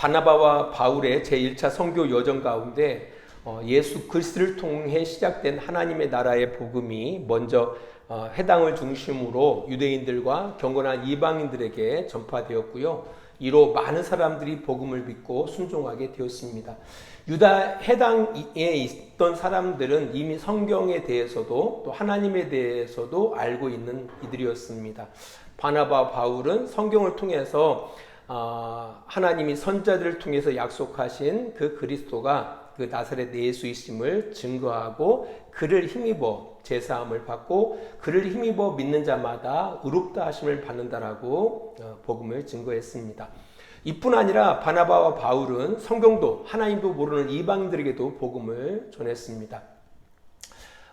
바나바와 바울의 제1차 선교 여정 가운데 예수 그리스도를 통해 시작된 하나님의 나라의 복음이 먼저 해당을 중심으로 유대인들과 경건한 이방인들에게 전파되었고요. 이로 많은 사람들이 복음을 믿고 순종하게 되었습니다. 유다 해당에 있던 사람들은 이미 성경에 대해서도 또 하나님에 대해서도 알고 있는 이들이었습니다. 바나바 바울은 성경을 통해서 하나님이 선자들을 통해서 약속하신 그 그리스도가 그 나사렛 예수이심을 증거하고 그를 힘입어 제사함을 받고 그를 힘입어 믿는 자마다 의롭다 하심을 받는다라고 복음을 증거했습니다. 이뿐 아니라 바나바와 바울은 성경도 하나님도 모르는 이방인들에게도 복음을 전했습니다.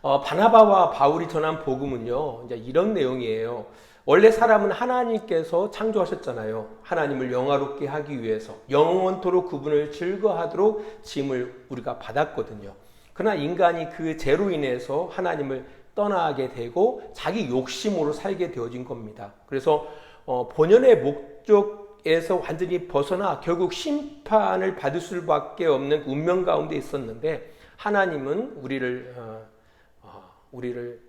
바나바와 바울이 전한 복음은요, 이제 이런 내용이에요. 원래 사람은 하나님께서 창조하셨잖아요. 하나님을 영화롭게 하기 위해서 영원토록 그분을 즐거워하도록 짐을 우리가 받았거든요. 그러나 인간이 그 죄로 인해서 하나님을 떠나게 되고 자기 욕심으로 살게 되어진 겁니다. 그래서 본연의 목적에서 완전히 벗어나 결국 심판을 받을 수밖에 없는 운명 가운데 있었는데 하나님은 우리를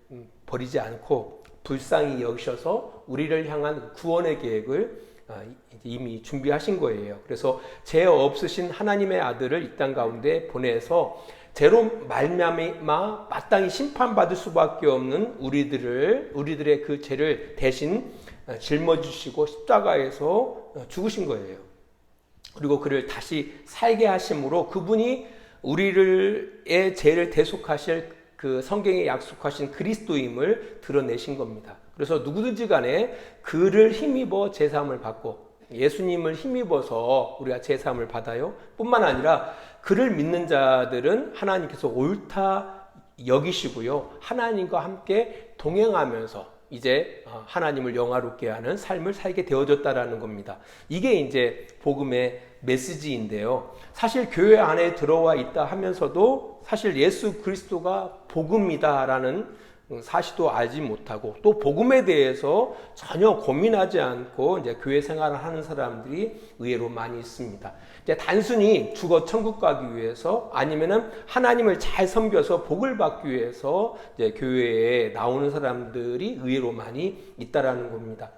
버리지 않고 불쌍히 여기셔서 우리를 향한 구원의 계획을 이미 준비하신 거예요. 그래서 죄 없으신 하나님의 아들을 이 땅 가운데 보내서 죄로 말미암아 마땅히 심판받을 수밖에 없는 우리들의 그 죄를 대신 짊어지시고 십자가에서 죽으신 거예요. 그리고 그를 다시 살게 하심으로 그분이 우리의 죄를 대속하실 그 성경에 약속하신 그리스도임을 드러내신 겁니다. 그래서 누구든지 간에 그를 힘입어 제사함을 받고 예수님을 힘입어서 우리가 제사함을 받아요. 뿐만 아니라 그를 믿는 자들은 하나님께서 옳다 여기시고요. 하나님과 함께 동행하면서 이제 하나님을 영화롭게 하는 삶을 살게 되어졌다라는 겁니다. 이게 이제 복음의 메시지인데요. 사실 교회 안에 들어와 있다 하면서도 사실 예수 그리스도가 복음이다라는 사실도 알지 못하고 또 복음에 대해서 전혀 고민하지 않고 이제 교회 생활을 하는 사람들이 의외로 많이 있습니다. 이제 단순히 죽어 천국 가기 위해서 아니면은 하나님을 잘 섬겨서 복을 받기 위해서 이제 교회에 나오는 사람들이 의외로 많이 있다라는 겁니다.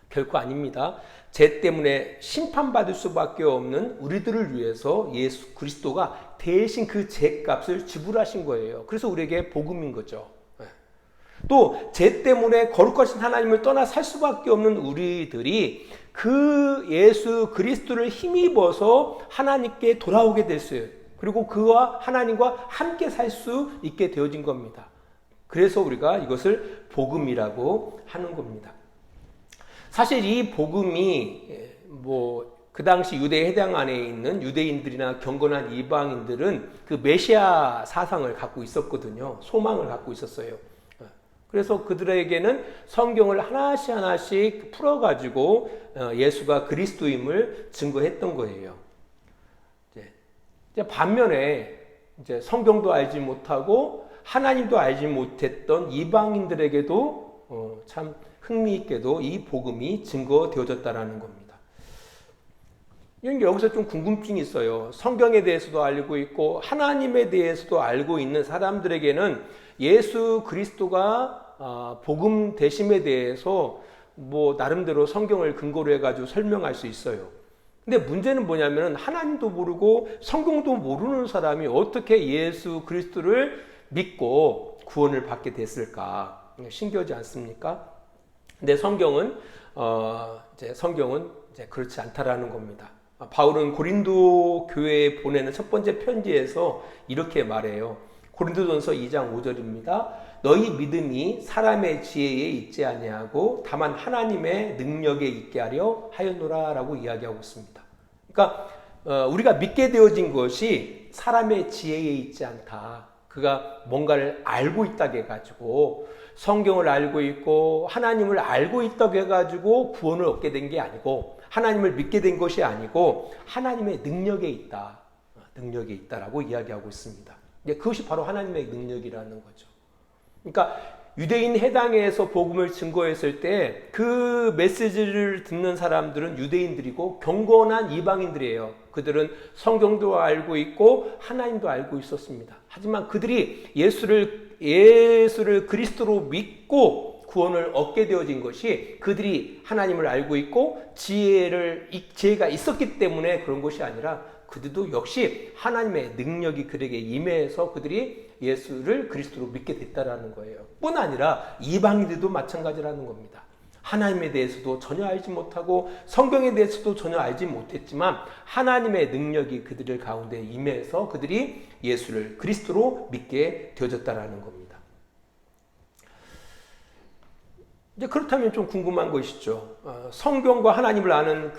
결코 아닙니다. 죄 때문에 심판받을 수밖에 없는 우리들을 위해서 예수 그리스도가 대신 그 죄값을 지불하신 거예요. 그래서 우리에게 복음인 거죠. 또 죄 때문에 거룩하신 하나님을 떠나 살 수밖에 없는 우리들이 그 예수 그리스도를 힘입어서 하나님께 돌아오게 됐어요. 그리고 그와 하나님과 함께 살 수 있게 되어진 겁니다. 그래서 우리가 이것을 복음이라고 하는 겁니다. 사실 이 복음이 그 당시 유대 해당 안에 있는 유대인들이나 경건한 이방인들은 그 메시아 사상을 갖고 있었거든요. 소망을 갖고 있었어요. 그래서 그들에게는 성경을 하나씩 풀어가지고 예수가 그리스도임을 증거했던 거예요. 이제 반면에 이제 성경도 알지 못하고 하나님도 알지 못했던 이방인들에게도 참 흥미있게도 이 복음이 증거되어졌다라는 겁니다. 여기서 좀 궁금증이 있어요. 성경에 대해서도 알고 있고 하나님에 대해서도 알고 있는 사람들에게는 예수 그리스도가 복음 되심에 대해서 나름대로 성경을 근거로 해가지고 설명할 수 있어요. 근데 문제는 뭐냐면 하나님도 모르고 성경도 모르는 사람이 어떻게 예수 그리스도를 믿고 구원을 받게 됐을까? 신기하지 않습니까? 근데 성경은 이제 그렇지 않다라는 겁니다. 바울은 고린도 교회에 보내는 첫 번째 편지에서 이렇게 말해요. 고린도전서 2장 5절입니다. 너희 믿음이 사람의 지혜에 있지 아니하고 다만 하나님의 능력에 있게 하려 하였노라라고 이야기하고 있습니다. 그러니까 우리가 믿게 되어진 것이 사람의 지혜에 있지 않다. 그가 뭔가를 알고 있다고 해가지고 성경을 알고 있고 하나님을 알고 있다고 해가지고 구원을 얻게 된 게 아니고 하나님을 믿게 된 것이 아니고 하나님의 능력에 있다. 능력에 있다라고 이야기하고 있습니다. 그것이 바로 하나님의 능력이라는 거죠. 그러니까 유대인 해당에서 복음을 증거했을 때 그 메시지를 듣는 사람들은 유대인들이고 경건한 이방인들이에요. 그들은 성경도 알고 있고 하나님도 알고 있었습니다. 하지만 그들이 예수를 그리스도로 믿고 구원을 얻게 되어진 것이 그들이 하나님을 알고 있고 지혜가 있었기 때문에 그런 것이 아니라 그들도 역시 하나님의 능력이 그들에게 임해서 그들이 예수를 그리스도로 믿게 됐다라는 거예요. 뿐 아니라 이방인들도 마찬가지라는 겁니다. 하나님에 대해서도 전혀 알지 못하고 성경에 대해서도 전혀 알지 못했지만 하나님의 능력이 그들 가운데 임해서 그들이 예수를 그리스도로 믿게 되어졌다라는 겁니다. 이제 그렇다면 좀 궁금한 것이죠. 성경과 하나님을 아는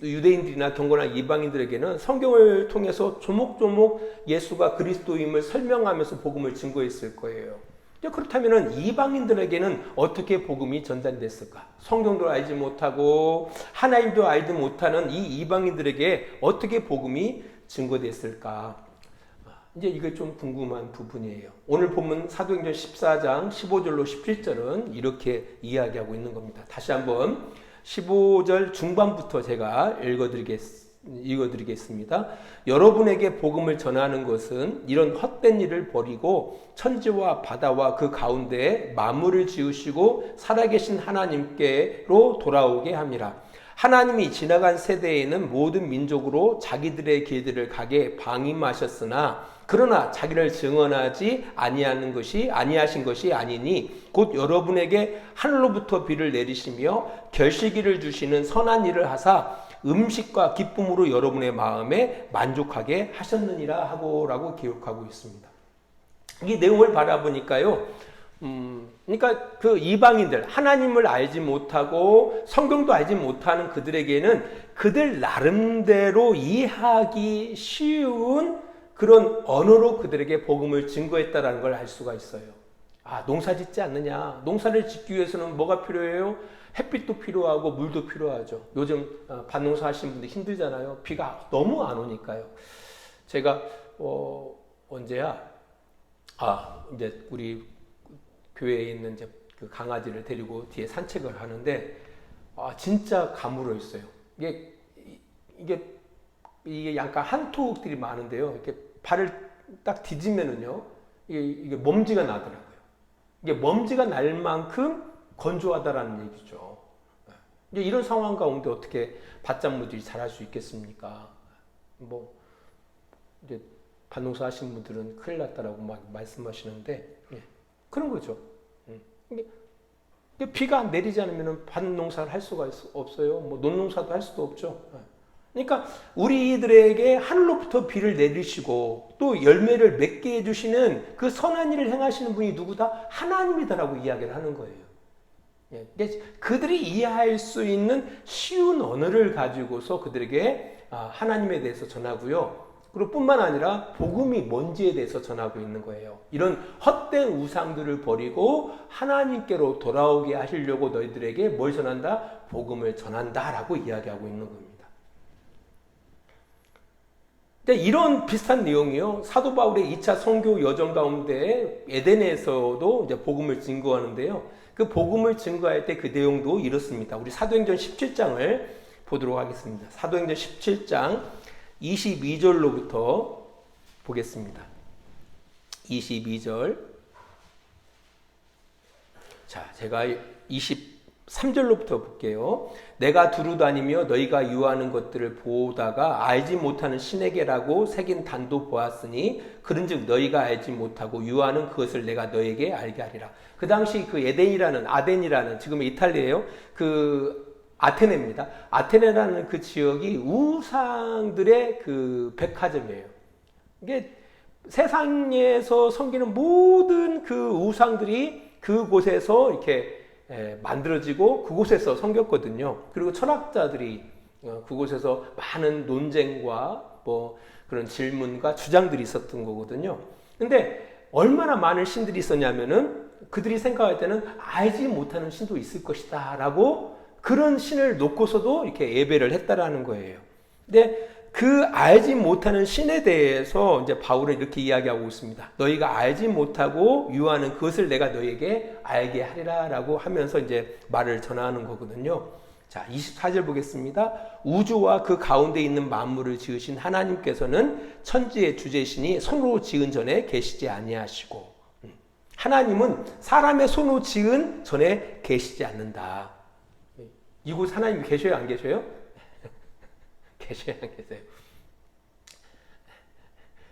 유대인들이나 경건한 이방인들에게는 성경을 통해서 조목조목 예수가 그리스도임을 설명하면서 복음을 증거했을 거예요. 이제 그렇다면 이방인들에게는 어떻게 복음이 전달됐을까? 성경도 알지 못하고 하나님도 알지 못하는 이 이방인들에게 어떻게 복음이 증거됐을까? 이제 이게 좀 궁금한 부분이에요. 오늘 본문 사도행전 14장 15절로 17절은 이렇게 이야기하고 있는 겁니다. 다시 한번 15절 중반부터 제가 읽어드리겠습니다. 여러분에게 복음을 전하는 것은 이런 헛된 일을 버리고 천지와 바다와 그 가운데 만물을 지으시고 살아계신 하나님께로 돌아오게 함이라. 하나님이 지나간 세대에는 모든 민족으로 자기들의 길들을 가게 방임하셨으나 그러나 자기를 증언하지 아니하신 것이 아니니 곧 여러분에게 하늘로부터 비를 내리시며 결실기를 주시는 선한 일을 하사 음식과 기쁨으로 여러분의 마음에 만족하게 하셨느니라 하고라고 기록하고 있습니다. 이 내용을 바라보니까요. 그러니까 그 이방인들, 하나님을 알지 못하고 성경도 알지 못하는 그들에게는 그들 나름대로 이해하기 쉬운 그런 언어로 그들에게 복음을 증거했다라는 걸 알 수가 있어요. 농사 짓지 않느냐? 농사를 짓기 위해서는 뭐가 필요해요? 햇빛도 필요하고 물도 필요하죠. 요즘 밭농사 하시는 분들 힘들잖아요. 비가 너무 안 오니까요. 제가 언제야? 이제 우리 교회에 있는 이제 그 강아지를 데리고 뒤에 산책을 하는데 진짜 가물어 있어요. 이게 약간 한토들이 많은데요. 이렇게 발을 딱 디디면은요, 이게 먼지가 나더라고요. 이게 먼지가 날 만큼 건조하다라는 얘기죠. 이제 이런 상황 가운데 어떻게 밭작물들이 자랄 수 있겠습니까? 이제 밭농사 하시는 분들은 큰일 났다라고 막 말씀하시는데, 그런 거죠. 비가 내리지 않으면 밭농사를 할 수가 없어요. 논농사도 할 수도 없죠. 그러니까 우리들에게 하늘로부터 비를 내리시고 또 열매를 맺게 해주시는 그 선한 일을 행하시는 분이 누구다? 하나님이다라고 이야기를 하는 거예요. 그들이 이해할 수 있는 쉬운 언어를 가지고서 그들에게 하나님에 대해서 전하고요. 그리고 뿐만 아니라 복음이 뭔지에 대해서 전하고 있는 거예요. 이런 헛된 우상들을 버리고 하나님께로 돌아오게 하시려고 너희들에게 뭘 전한다? 복음을 전한다라고 이야기하고 있는 겁니다. 이런 비슷한 내용이요. 사도 바울의 2차 선교 여정 가운데 에덴에서도 이제 복음을 증거하는데요. 그 복음을 증거할 때 그 내용도 이렇습니다. 우리 사도행전 17장을 보도록 하겠습니다. 사도행전 17장 22절로부터 보겠습니다. 22절. 자, 제가 23절로부터 볼게요. 내가 두루 다니며 너희가 유하는 것들을 보다가 알지 못하는 신에게라고 새긴 단도 보았으니 그런즉 너희가 알지 못하고 유하는 그것을 내가 너희에게 알게 하리라. 그 당시 그 아덴이라는 지금의 이탈리아예요. 그 아테네입니다. 아테네라는 그 지역이 우상들의 그 백화점이에요. 이게 세상에서 섬기는 모든 그 우상들이 그곳에서 이렇게 만들어지고 그곳에서 섬겼거든요. 그리고 철학자들이 그곳에서 많은 논쟁과 그런 질문과 주장들이 있었던 거거든요. 근데 얼마나 많은 신들이 있었냐면은 그들이 생각할 때는 알지 못하는 신도 있을 것이다 라고 그런 신을 놓고서도 이렇게 예배를 했다라는 거예요. 근데 그 알지 못하는 신에 대해서 이제 바울은 이렇게 이야기하고 있습니다. 너희가 알지 못하고 유하는 그것을 내가 너희에게 알게 하리라라고 하면서 이제 말을 전하는 거거든요. 자, 24절 보겠습니다. 우주와 그 가운데 있는 만물을 지으신 하나님께서는 천지의 주제시니 손으로 지은 전에 계시지 아니하시고, 하나님은 사람의 손으로 지은 전에 계시지 않는다. 이곳 하나님 계셔요, 안 계셔요? 계셔요, 안 계세요?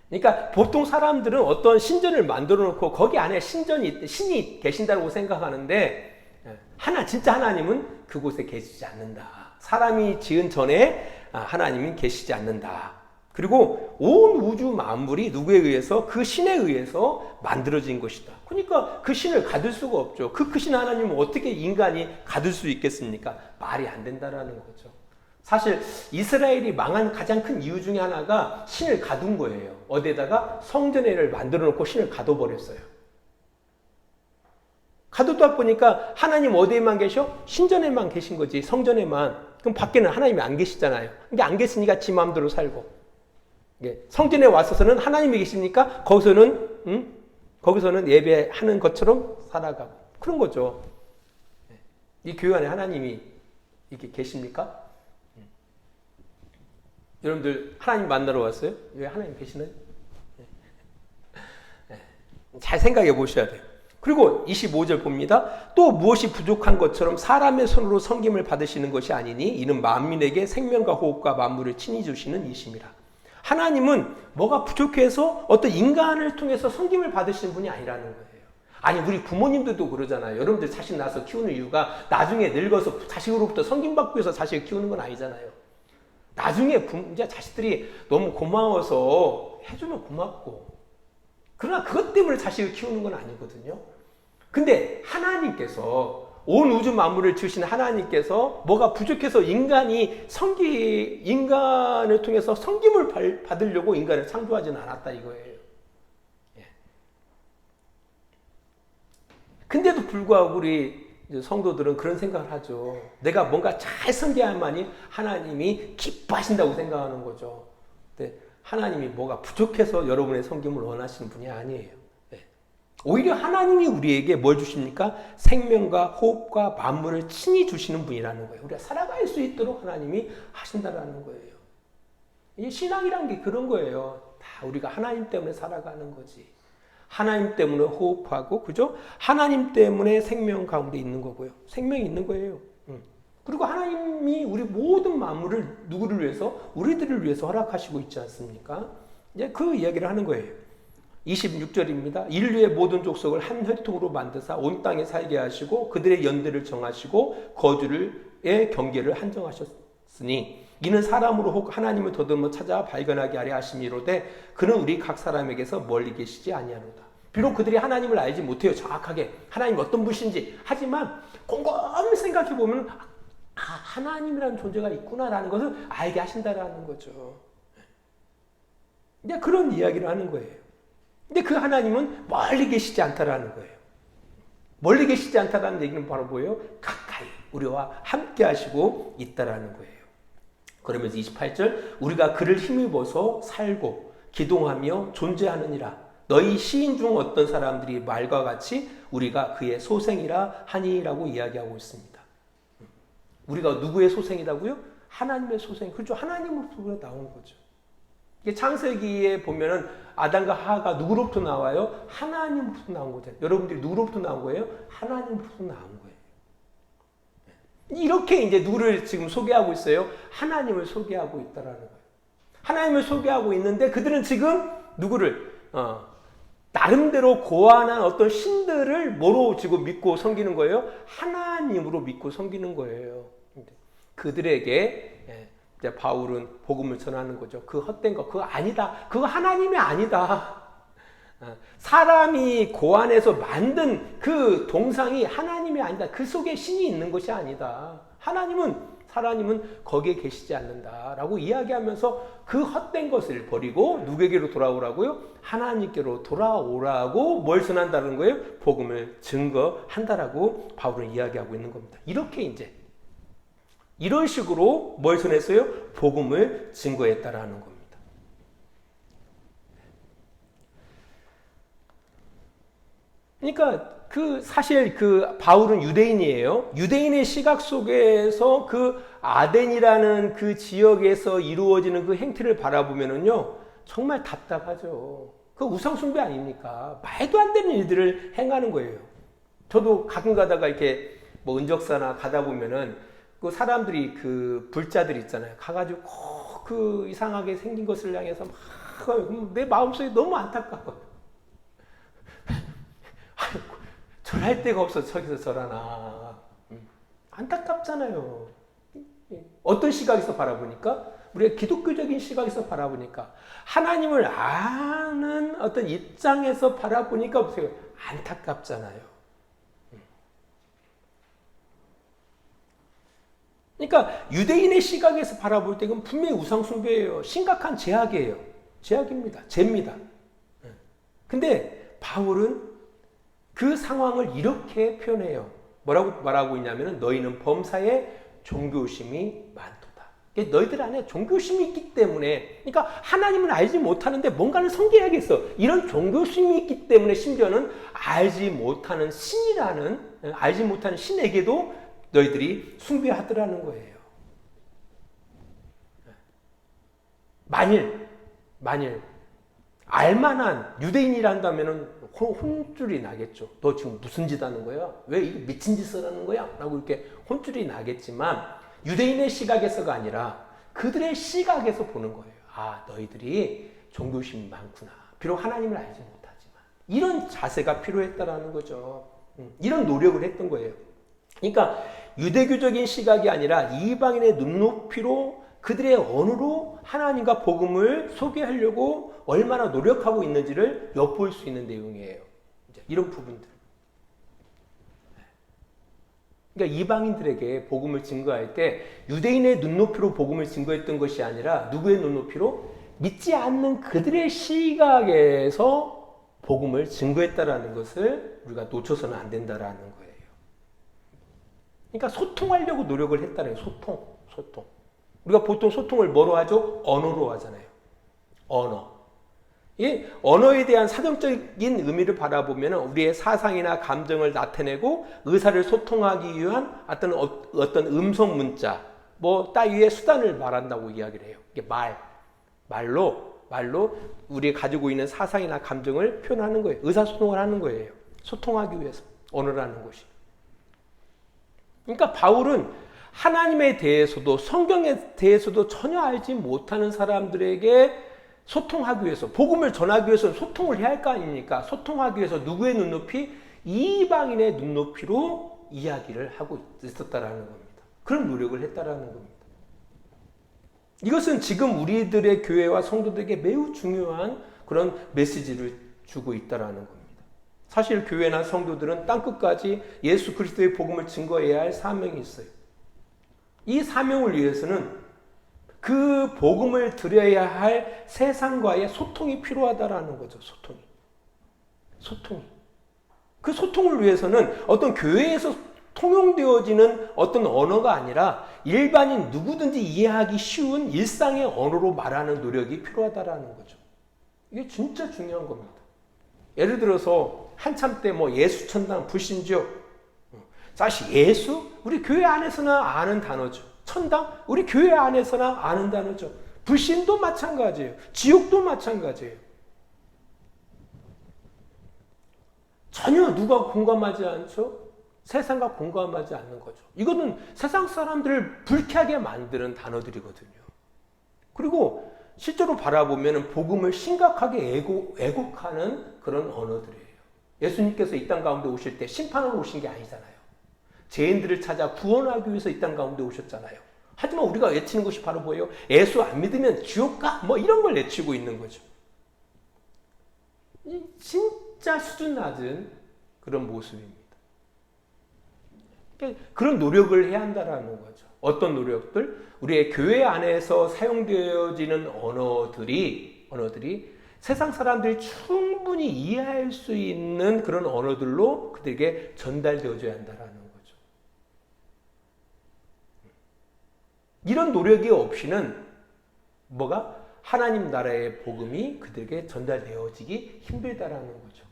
그러니까 보통 사람들은 어떤 신전을 만들어 놓고 거기 안에 신이 계신다고 생각하는데, 진짜 하나님은 그곳에 계시지 않는다. 사람이 지은 전에 하나님은 계시지 않는다. 그리고 온 우주 만물이 누구에 의해서? 그 신에 의해서 만들어진 것이다. 그러니까 그 신을 가둘 수가 없죠. 그 크신 하나님은 어떻게 인간이 가둘 수 있겠습니까? 말이 안 된다라는 거죠. 사실 이스라엘이 망한 가장 큰 이유 중에 하나가 신을 가둔 거예요. 어디에다가 성전에를 만들어 놓고 신을 가둬버렸어요. 가두다 보니까 하나님 어디에만 계셔? 신전에만 계신 거지, 성전에만. 그럼 밖에는 하나님이 안 계시잖아요. 이게 안 계시니까 지 마음대로 살고. 성전에 와서는 하나님이 계시니까 거기서는 예배하는 것처럼 살아가고. 그런 거죠. 이 교회 안에 하나님이 이렇게 계십니까? 여러분들 하나님 만나러 왔어요? 왜 하나님 계시나요? 잘 생각해 보셔야 돼요. 그리고 25절 봅니다. 또 무엇이 부족한 것처럼 사람의 손으로 섬김을 받으시는 것이 아니니 이는 만민에게 생명과 호흡과 만물을 친히 주시는 이심이라. 하나님은 뭐가 부족해서 어떤 인간을 통해서 섬김을 받으시는 분이 아니라는 거예요. 아니, 우리 부모님들도 그러잖아요. 여러분들 자식 낳아서 키우는 이유가 나중에 늙어서 자식으로부터 섬김받기 위해서 자식을 키우는 건 아니잖아요. 나중에 이제 자식들이 너무 고마워서 해주면 고맙고, 그러나 그것 때문에 자식을 키우는 건 아니거든요. 근데 하나님께서, 온 우주 만물을 지으신 하나님께서 뭐가 부족해서 인간을 통해서 섬김을 받으려고 인간을 창조하지는 않았다 이거예요. 근데도 불구하고 우리 성도들은 그런 생각을 하죠. 내가 뭔가 잘 섬겨야만이 하나님이 기뻐하신다고 생각하는 거죠. 근데 하나님이 뭐가 부족해서 여러분의 섬김을 원하시는 분이 아니에요. 오히려 하나님이 우리에게 뭘 주십니까? 생명과 호흡과 만물을 친히 주시는 분이라는 거예요. 우리가 살아갈 수 있도록 하나님이 하신다라는 거예요. 이 신앙이란 게 그런 거예요. 다 우리가 하나님 때문에 살아가는 거지. 하나님 때문에 호흡하고, 그죠? 하나님 때문에 생명 가운데 있는 거고요. 생명이 있는 거예요. 그리고 하나님이 우리 모든 만물을 누구를 위해서? 우리들을 위해서 허락하시고 있지 않습니까? 이제 그 이야기를 하는 거예요. 26절입니다. 인류의 모든 족속을 한 혈통으로 만드사 온 땅에 살게 하시고 그들의 연대를 정하시고 거주의 경계를 한정하셨으니 이는 사람으로 혹 하나님을 더듬어 찾아 발견하게 하려 하심이로되 그는 우리 각 사람에게서 멀리 계시지 아니하노다. 비록 그들이 하나님을 알지 못해요. 정확하게 하나님이 어떤 분이신지. 하지만 곰곰이 생각해 보면 하나님이라는 존재가 있구나라는 것을 알게 하신다라는 거죠. 이제 그런 이야기를 하는 거예요. 근데 그 하나님은 멀리 계시지 않다라는 거예요. 멀리 계시지 않다라는 얘기는 바로 뭐예요? 가까이 우리와 함께 하시고 있다라는 거예요. 그러면서 28절 우리가 그를 힘입어서 살고 기동하며 존재하느니라. 너희 시인 중 어떤 사람들이 말과 같이 우리가 그의 소생이라 하니라고 이야기하고 있습니다. 우리가 누구의 소생이라고요? 하나님의 소생. 그렇죠. 하나님으로부터 나온 거죠. 창세기에 보면은 아담과 하하가 누구로부터 나와요? 하나님으로부터 나온 거죠. 여러분들이 누구로부터 나온 거예요? 하나님으로부터 나온 거예요. 이렇게 이제 누구를 지금 소개하고 있어요? 하나님을 소개하고 있다라는 거예요. 하나님을 소개하고 있는데 그들은 지금 누구를 나름대로 고안한 어떤 신들을 뭐로 지금 믿고 섬기는 거예요? 하나님으로 믿고 섬기는 거예요. 그들에게 이제 바울은 복음을 전하는 거죠. 그 헛된 거, 그거 아니다. 그거 하나님이 아니다. 사람이 고안해서 만든 그 동상이 하나님이 아니다. 그 속에 신이 있는 것이 아니다. 하나님은 거기에 계시지 않는다라고 이야기하면서 그 헛된 것을 버리고 누구에게로 돌아오라고요? 하나님께로 돌아오라고 뭘 전한다는 거예요? 복음을 증거한다라고 바울은 이야기하고 있는 겁니다. 이렇게 이제 이런 식으로 뭘 전했어요? 복음을 증거했다라는 겁니다. 그러니까 사실 바울은 유대인이에요. 유대인의 시각 속에서 아덴이라는 그 지역에서 이루어지는 그 행태를 바라보면은요, 정말 답답하죠. 우상 숭배 아닙니까? 말도 안 되는 일들을 행하는 거예요. 저도 가끔 가다가 이렇게 뭐 은적사나 가다 보면은 사람들이 불자들 있잖아요. 가가지고 이상하게 생긴 것을 향해서 막 내 마음속에 너무 안타까워요. 절할 데가 없어 저기서 절하나. 안타깝잖아요. 어떤 시각에서 바라보니까, 우리가 기독교적인 시각에서 바라보니까, 하나님을 아는 어떤 입장에서 바라보니까 보세요, 안타깝잖아요. 그러니까 유대인의 시각에서 바라볼 때 이건 분명히 우상숭배예요. 심각한 죄악이에요. 죄악입니다. 죄입니다. 근데 바울은 그 상황을 이렇게 표현해요. 뭐라고 말하고 있냐면, 너희는 범사에 종교심이 많도다. 너희들 안에 종교심이 있기 때문에, 그러니까 하나님을 알지 못하는데 뭔가를 섬겨야겠어. 이런 종교심이 있기 때문에, 심지어는 알지 못하는 신에게도 너희들이 숭배하더라는 거예요. 만일 알만한 유대인이란다면은 혼쭐이 나겠죠. 너 지금 무슨 짓 하는 거야? 왜 이 미친 짓을 하는 거야? 라고 이렇게 혼쭐이 나겠지만, 유대인의 시각에서가 아니라 그들의 시각에서 보는 거예요. 아, 너희들이 종교심이 많구나. 비록 하나님을 알지 못하지만. 이런 자세가 필요했다라는 거죠. 이런 노력을 했던 거예요. 그러니까 유대교적인 시각이 아니라 이방인의 눈높이로, 그들의 언어로 하나님과 복음을 소개하려고 얼마나 노력하고 있는지를 엿볼 수 있는 내용이에요. 이런 부분들. 그러니까 이방인들에게 복음을 증거할 때 유대인의 눈높이로 복음을 증거했던 것이 아니라 누구의 눈높이로? 믿지 않는 그들의 시각에서 복음을 증거했다라는 것을 우리가 놓쳐서는 안 된다라는 거예요. 그러니까 소통하려고 노력을 했다는 거예요. 소통. 우리가 보통 소통을 뭐로 하죠? 언어로 하잖아요. 이 언어에 대한 사전적인 의미를 바라보면 우리의 사상이나 감정을 나타내고 의사를 소통하기 위한 어떤 음성 문자, 따위의 수단을 말한다고 이야기를 해요. 이게 말로 우리가 가지고 있는 사상이나 감정을 표현하는 거예요. 의사소통을 하는 거예요. 소통하기 위해서 언어라는 것이. 그러니까 바울은 하나님에 대해서도 성경에 대해서도 전혀 알지 못하는 사람들에게 소통하기 위해서, 복음을 전하기 위해서는 소통을 해야 할 거 아닙니까? 소통하기 위해서 누구의 눈높이? 이방인의 눈높이로 이야기를 하고 있었다라는 겁니다. 그런 노력을 했다라는 겁니다. 이것은 지금 우리들의 교회와 성도들에게 매우 중요한 그런 메시지를 주고 있다라는 겁니다. 사실 교회나 성도들은 땅끝까지 예수 그리스도의 복음을 증거해야 할 사명이 있어요. 이 사명을 위해서는 그 복음을 드려야 할 세상과의 소통이 필요하다라는 거죠. 소통이. 그 소통을 위해서는 어떤 교회에서 통용되어지는 어떤 언어가 아니라 일반인 누구든지 이해하기 쉬운 일상의 언어로 말하는 노력이 필요하다라는 거죠. 이게 진짜 중요한 겁니다. 예를 들어서 한참 때 예수, 천당, 불신죠. 사실 예수? 우리 교회 안에서나 아는 단어죠. 천당? 우리 교회 안에서나 아는 단어죠. 불신도 마찬가지예요. 지옥도 마찬가지예요. 전혀 누가 공감하지 않죠? 세상과 공감하지 않는 거죠. 이거는 세상 사람들을 불쾌하게 만드는 단어들이거든요. 그리고 실제로 바라보면 복음을 심각하게 왜곡하는 그런 언어들이에요. 예수님께서 이 땅 가운데 오실 때 심판으로 오신 게 아니잖아요. 죄인들을 찾아 구원하기 위해서 이 땅 가운데 오셨잖아요. 하지만 우리가 외치는 것이 바로 뭐예요? 예수 안 믿으면 지옥 가? 이런 걸 외치고 있는 거죠. 진짜 수준 낮은 그런 모습입니다. 그런 노력을 해야 한다는 거죠. 어떤 노력들? 우리의 교회 안에서 사용되어지는 언어들이 세상 사람들이 충분히 이해할 수 있는 그런 언어들로 그들에게 전달되어져야 한다는 거죠. 이런 노력이 없이는 뭐가? 하나님 나라의 복음이 그들에게 전달되어지기 힘들다라는 거죠.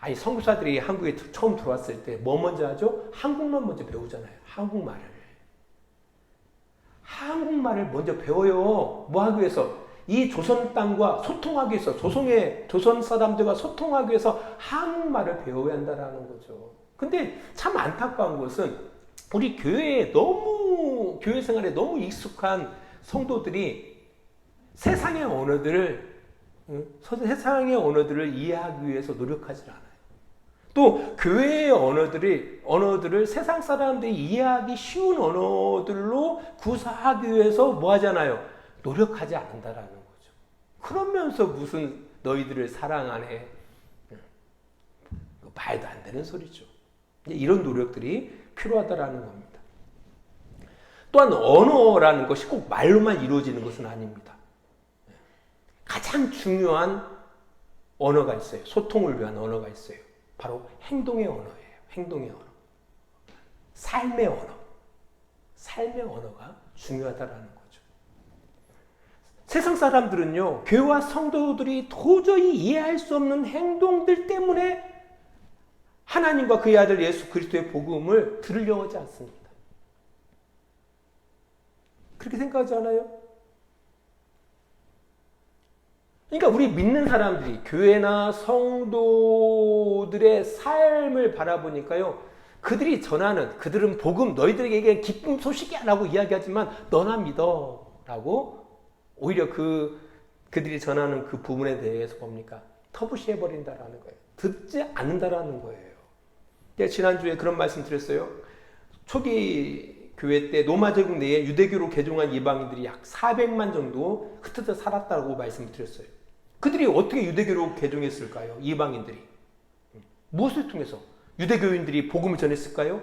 아니, 선교사들이 한국에 처음 들어왔을 때 뭐 먼저 하죠? 한국말 먼저 배우잖아요. 한국말을 먼저 배워요. 뭐 하기 위해서? 이 조선 땅과 소통하기 위해서, 조선 사람들과 소통하기 위해서 한국말을 배워야 한다라는 거죠. 근데 참 안타까운 것은 우리 교회 생활에 너무 익숙한 성도들이 세상의 언어들을 이해하기 위해서 노력하지 않아요. 또 교회의 언어들을 세상 사람들이 이해하기 쉬운 언어들로 구사하기 위해서 뭐 하잖아요? 노력하지 않는다라는 거죠. 그러면서 무슨 너희들을 사랑하네. 말도 안 되는 소리죠. 이런 노력들이 필요하다라는 겁니다. 또한 언어라는 것이 꼭 말로만 이루어지는 것은 아닙니다. 가장 중요한 언어가 있어요. 소통을 위한 언어가 있어요. 바로 행동의 언어예요. 행동의 언어. 삶의 언어가 중요하다라는 거죠. 세상 사람들은요, 교회와 성도들이 도저히 이해할 수 없는 행동들 때문에 하나님과 그의 아들 예수 그리스도의 복음을 들으려고 하지 않습니다. 그렇게 생각하지 않아요? 그러니까 우리 믿는 사람들이 교회나 성도들의 삶을 바라보니까요, 그들은 복음, 너희들에게 기쁨 소식이야 라고 이야기하지만 너나 믿어 라고 오히려 그들이 전하는 그 부분에 대해서 뭡니까? 터부시해버린다라는 거예요. 듣지 않는다라는 거예요. 지난주에 그런 말씀 드렸어요. 초기 교회 때 로마 제국 내에 유대교로 개종한 이방인들이 약 400만 정도 흩어져 살았다고 말씀을 드렸어요. 그들이 어떻게 유대교로 개종했을까요? 이방인들이. 무엇을 통해서? 유대교인들이 복음을 전했을까요?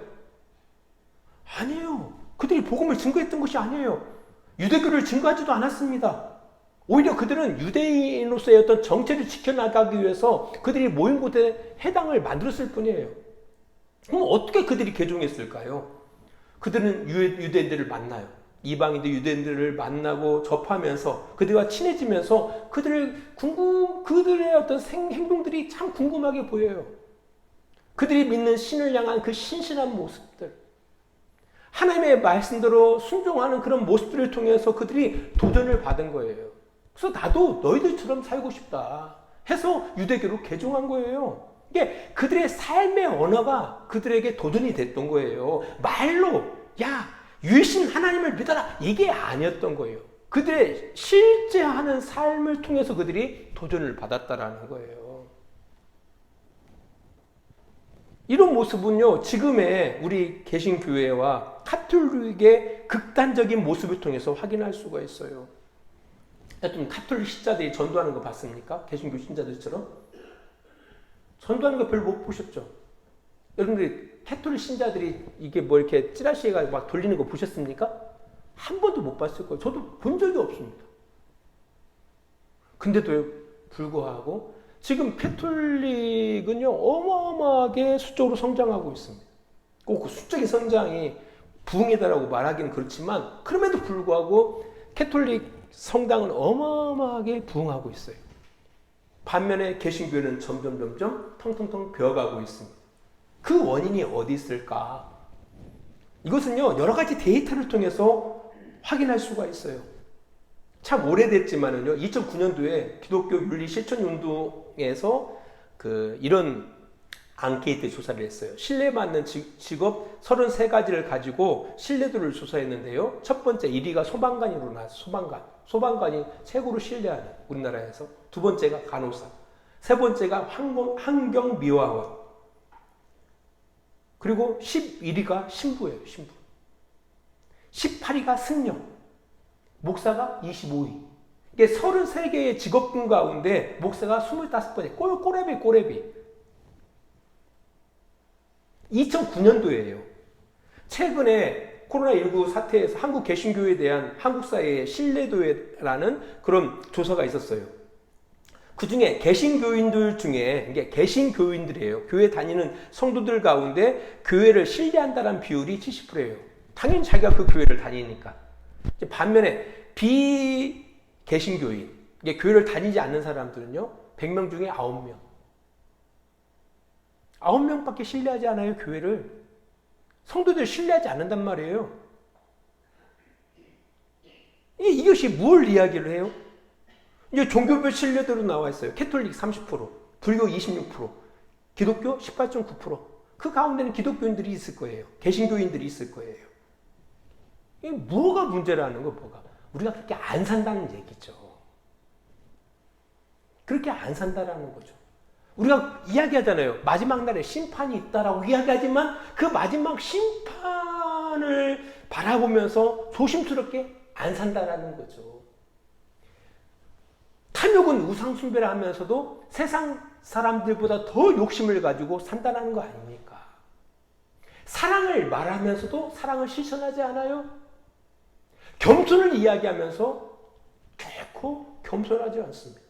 아니에요. 그들이 복음을 증거했던 것이 아니에요. 유대교를 증거하지도 않았습니다. 오히려 그들은 유대인으로서의 어떤 정체를 지켜나가기 위해서 그들이 모인 곳에 해당을 만들었을 뿐이에요. 그럼 어떻게 그들이 개종했을까요? 그들은 유대인들을 만나요. 이방인들 유대인들을 만나고 접하면서 그들과 친해지면서 그들의 어떤 행동들이 참 궁금하게 보여요. 그들이 믿는 신을 향한 그 신실한 모습들, 하나님의 말씀대로 순종하는 그런 모습들을 통해서 그들이 도전을 받은 거예요. 그래서 나도 너희들처럼 살고 싶다 해서 유대교로 개종한 거예요. 이게 그들의 삶의 언어가 그들에게 도전이 됐던 거예요. 말로 야 유일신 하나님을 믿어라 이게 아니었던 거예요. 그들의 실제 하는 삶을 통해서 그들이 도전을 받았다라는 거예요. 이런 모습은요, 지금의 우리 개신교회와 카톨릭의 극단적인 모습을 통해서 확인할 수가 있어요. 여튼 카톨릭 신자들이 전도하는 거 봤습니까? 개신교 신자들처럼? 전도하는 거 별로 못 보셨죠? 여러분들이 카톨릭 신자들이 이게 뭐 이렇게 찌라시해가지고 막 돌리는 거 보셨습니까? 한 번도 못 봤을 거예요. 저도 본 적이 없습니다. 근데도 불구하고 지금 카톨릭은요, 어마어마하게 수적으로 성장하고 있습니다. 꼭 그 수적인 성장이 부흥이다라고 말하기는 그렇지만, 그럼에도 불구하고 카톨릭 성당은 어마어마하게 부흥하고 있어요. 반면에 개신교회는 점점 텅텅텅 비어가고 있습니다. 그 원인이 어디 있을까? 이것은요, 여러 가지 데이터를 통해서 확인할 수가 있어요. 참 오래됐지만은요, 2009년도에 기독교 윤리 실천 운동에서 이런 앙케이트 조사를 했어요. 신뢰받는 직업 33가지를 가지고 신뢰도를 조사했는데요. 첫 번째 1위가 소방관으로 나왔어요. 소방관이 최고로 신뢰하는 우리나라에서. 두 번째가 간호사. 세 번째가 환경미화원. 그리고 11위가 신부예요. 신부. 18위가 승려. 목사가 25위. 이게 33개의 직업군 가운데 목사가 25번째. 꼬레비. 2009년도예요. 최근에 코로나19 사태에서 한국 개신교에 대한 한국 사회의 신뢰도라는 그런 조사가 있었어요. 그 중에 개신교인들 중에, 이게 개신교인들이에요. 교회 다니는 성도들 가운데 교회를 신뢰한다는 비율이 70%예요. 당연히 자기가 그 교회를 다니니까. 이제 반면에 비개신교인, 이게 교회를 다니지 않는 사람들은요, 100명 중에 9명. 9명밖에 신뢰하지 않아요, 교회를. 성도들 신뢰하지 않는단 말이에요. 이것이 뭘 이야기를 해요? 이제 종교별 신뢰대로 나와 있어요. 캐톨릭 30%, 불교 26%, 기독교 18.9%. 그 가운데는 기독교인들이 있을 거예요. 개신교인들이 있을 거예요. 이게 뭐가 문제라는 거, 뭐가? 우리가 그렇게 안 산다는 얘기죠. 그렇게 안 산다라는 거죠. 우리가 이야기하잖아요. 마지막 날에 심판이 있다라고 이야기하지만 그 마지막 심판을 바라보면서 조심스럽게 안 산다라는 거죠. 탐욕은 우상숭배를 하면서도 세상 사람들보다 더 욕심을 가지고 산다는 거 아닙니까? 사랑을 말하면서도 사랑을 실천하지 않아요? 겸손을 이야기하면서 결코 겸손하지 않습니다.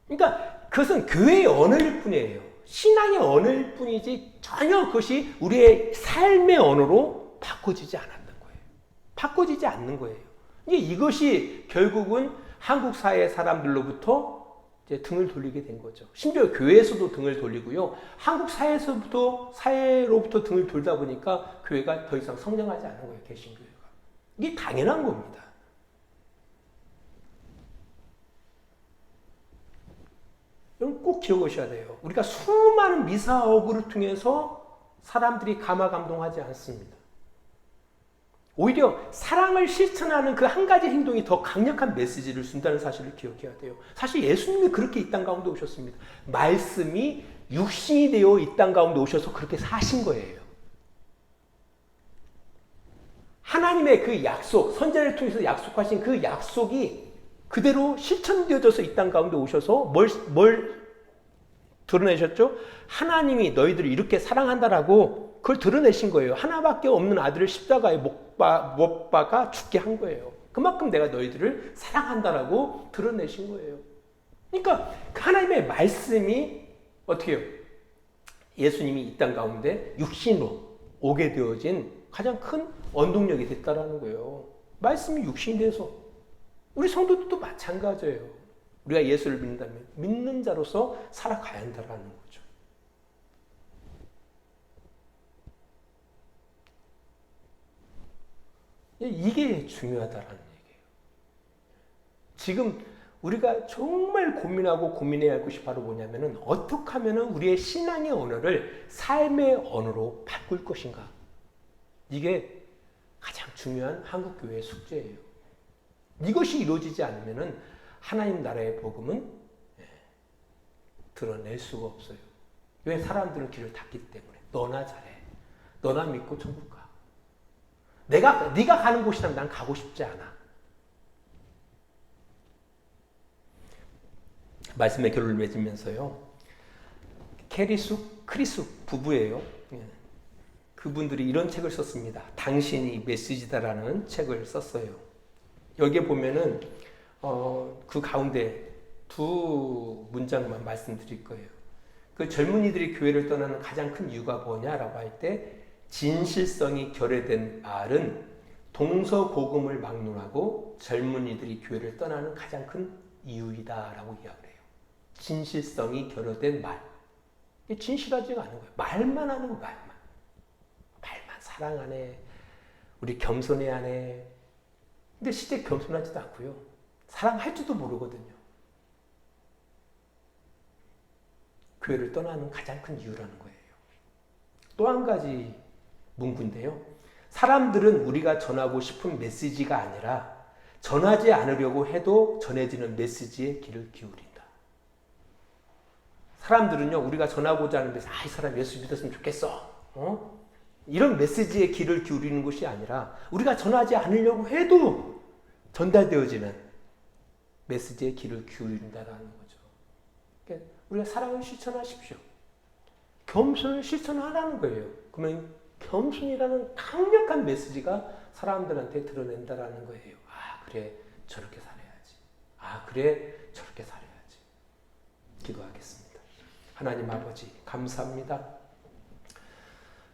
그러니까 그것은 교회의 언어일 뿐이에요. 신앙의 언어일 뿐이지 전혀 그것이 우리의 삶의 언어로 바꿔지지 않았던 거예요. 바꿔지지 않는 거예요. 이것이 결국은 한국 사회 사람들로부터 이제 등을 돌리게 된 거죠. 심지어 교회에서도 등을 돌리고요. 한국 사회로부터 등을 돌다 보니까 교회가 더 이상 성장하지 않는 거예요. 개신교회가. 이게 당연한 겁니다. 여러분 꼭 기억하셔야 돼요. 우리가 수많은 미사오구를 통해서 사람들이 감화감동하지 않습니다. 오히려 사랑을 실천하는 그 한 가지 행동이 더 강력한 메시지를 준다는 사실을 기억해야 돼요. 사실 예수님이 그렇게 이 땅 가운데 오셨습니다. 말씀이 육신이 되어 이 땅 가운데 오셔서 그렇게 사신 거예요. 하나님의 그 약속, 선지자를 통해서 약속하신 그 약속이 그대로 실천되어져서 이 땅 가운데 오셔서 뭘 드러내셨죠? 하나님이 너희들을 이렇게 사랑한다라고 그걸 드러내신 거예요. 하나밖에 없는 아들을 십자가에 못 박아 죽게 한 거예요. 그만큼 내가 너희들을 사랑한다라고 드러내신 거예요. 그러니까 그 하나님의 말씀이 어떻게 해요? 예수님이 이 땅 가운데 육신으로 오게 되어진 가장 큰 원동력이 됐다라는 거예요. 말씀이 육신이 돼서 우리 성도들도 마찬가지예요. 우리가 예수를 믿는다면 믿는 자로서 살아가야 한다라는 거죠. 이게 중요하다라는 얘기예요. 지금 우리가 정말 고민하고 고민해야 할 것이 바로 뭐냐면은 어떻게 하면은 우리의 신앙의 언어를 삶의 언어로 바꿀 것인가. 이게 가장 중요한 한국 교회의 숙제예요. 이것이 이루어지지 않으면은 하나님 나라의 복음은 드러낼 수가 없어요. 왜? 사람들은 길을 닫기 때문에. 너나 잘해. 너나 믿고 천국 가. 네가 가는 곳이라면 난 가고 싶지 않아. 말씀의 결론을 맺으면서요. 캐리숙, 크리숙 부부예요. 그분들이 이런 책을 썼습니다. 당신이 메시지다라는 책을 썼어요. 여기에 보면은 그 가운데 두 문장만 말씀드릴 거예요. 그 젊은이들이 교회를 떠나는 가장 큰 이유가 뭐냐라고 할 때 진실성이 결여된 말은 동서고금을 막론하고 젊은이들이 교회를 떠나는 가장 큰 이유이다라고 이야기를 해요. 진실성이 결여된 말. 이게 진실하지가 않은 거예요. 말만 하는 거, 말만. 말만 사랑하네. 우리 겸손해야 하네. 근데 실제 겸손하지도 않고요. 사랑할 줄도 모르거든요. 교회를 떠나는 가장 큰 이유라는 거예요. 또 한 가지 문구인데요. 사람들은 우리가 전하고 싶은 메시지가 아니라 전하지 않으려고 해도 전해지는 메시지에 귀를 기울인다. 사람들은요, 우리가 전하고자 하는 메시지, 이 사람 예수 믿었으면 좋겠어. 이런 메시지에 귀를 기울이는 것이 아니라 우리가 전하지 않으려고 해도 전달되어지는 메시지에 귀를 기울인다라는 거죠. 그러니까 우리가 사랑을 실천하십시오. 겸손을 실천하라는 거예요. 그러면 겸손이라는 강력한 메시지가 사람들한테 드러낸다라는 거예요. 그래, 저렇게 살아야지. 그래, 저렇게 살아야지. 기도하겠습니다. 하나님 아버지, 감사합니다.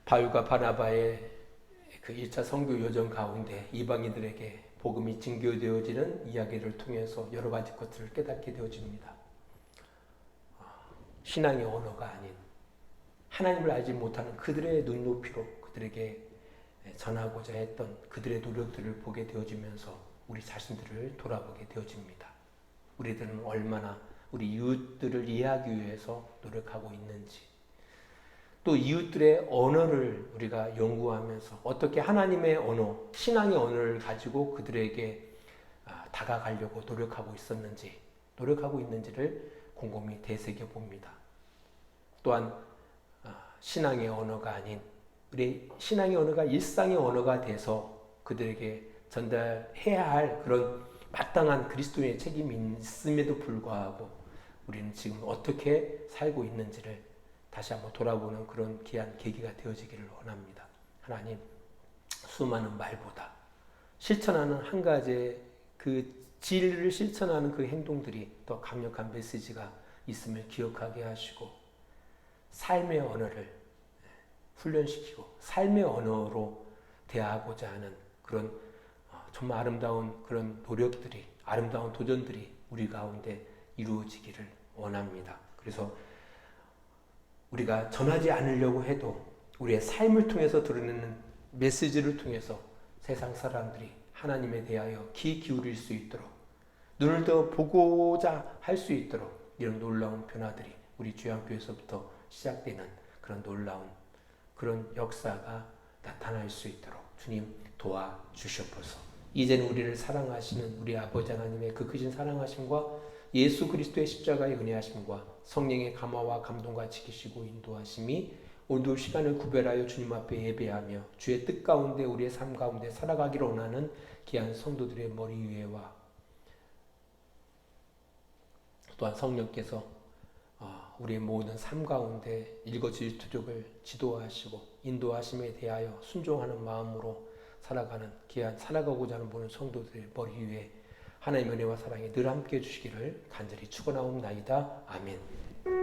바울과 바나바의 그 1차 선교 여정 가운데 이방인들에게 복음이 증거되어지는 이야기를 통해서 여러 가지 것들을 깨닫게 되어집니다. 신앙의 언어가 아닌 하나님을 알지 못하는 그들의 눈높이로 그들에게 전하고자 했던 그들의 노력들을 보게 되어지면서 우리 자신들을 돌아보게 되어집니다. 우리들은 얼마나 우리 이웃들을 이해하기 위해서 노력하고 있는지, 또 이웃들의 언어를 우리가 연구하면서 어떻게 하나님의 언어, 신앙의 언어를 가지고 그들에게 다가가려고 노력하고 있는지를 곰곰이 되새겨 봅니다. 또한 신앙의 언어가 아닌 우리 신앙의 언어가 일상의 언어가 돼서 그들에게 전달해야 할 그런 마땅한 그리스도의 책임이 있음에도 불구하고 우리는 지금 어떻게 살고 있는지를 다시 한번 돌아보는 그런 귀한 계기가 되어지기를 원합니다. 하나님, 수많은 말보다 실천하는 한 가지의 그 진리를 실천하는 그 행동들이 더 강력한 메시지가 있음을 기억하게 하시고 삶의 언어를 훈련시키고 삶의 언어로 대하고자 하는 그런 정말 아름다운 그런 노력들이, 아름다운 도전들이 우리 가운데 이루어지기를 원합니다. 그래서 우리가 전하지 않으려고 해도 우리의 삶을 통해서 드러내는 메시지를 통해서 세상 사람들이 하나님에 대하여 귀 기울일 수 있도록, 눈을 더 보고자 할 수 있도록 이런 놀라운 변화들이 우리 주양교회에서부터 시작되는 그런 놀라운 그런 역사가 나타날 수 있도록 주님 도와주시옵소서. 이제는 우리를 사랑하시는 우리 아버지 하나님의 그 크신 사랑하심과 예수 그리스도의 십자가의 은혜하심과 성령의 감화와 감동과 지키시고 인도하심이 오늘도 시간을 구별하여 주님 앞에 예배하며 주의 뜻 가운데 우리의 삶 가운데 살아가기를 원하는 귀한 성도들의 머리 위에와 또한 성령께서 우리의 모든 삶 가운데 일거질투족을 지도하시고 인도하심에 대하여 순종하는 마음으로 살아가는 귀한 살아가고자 하는 모든 성도들의 머리 위에 하나님의 은혜와 사랑이 늘 함께 해주시기를 간절히 축원하옵나이다. 아멘.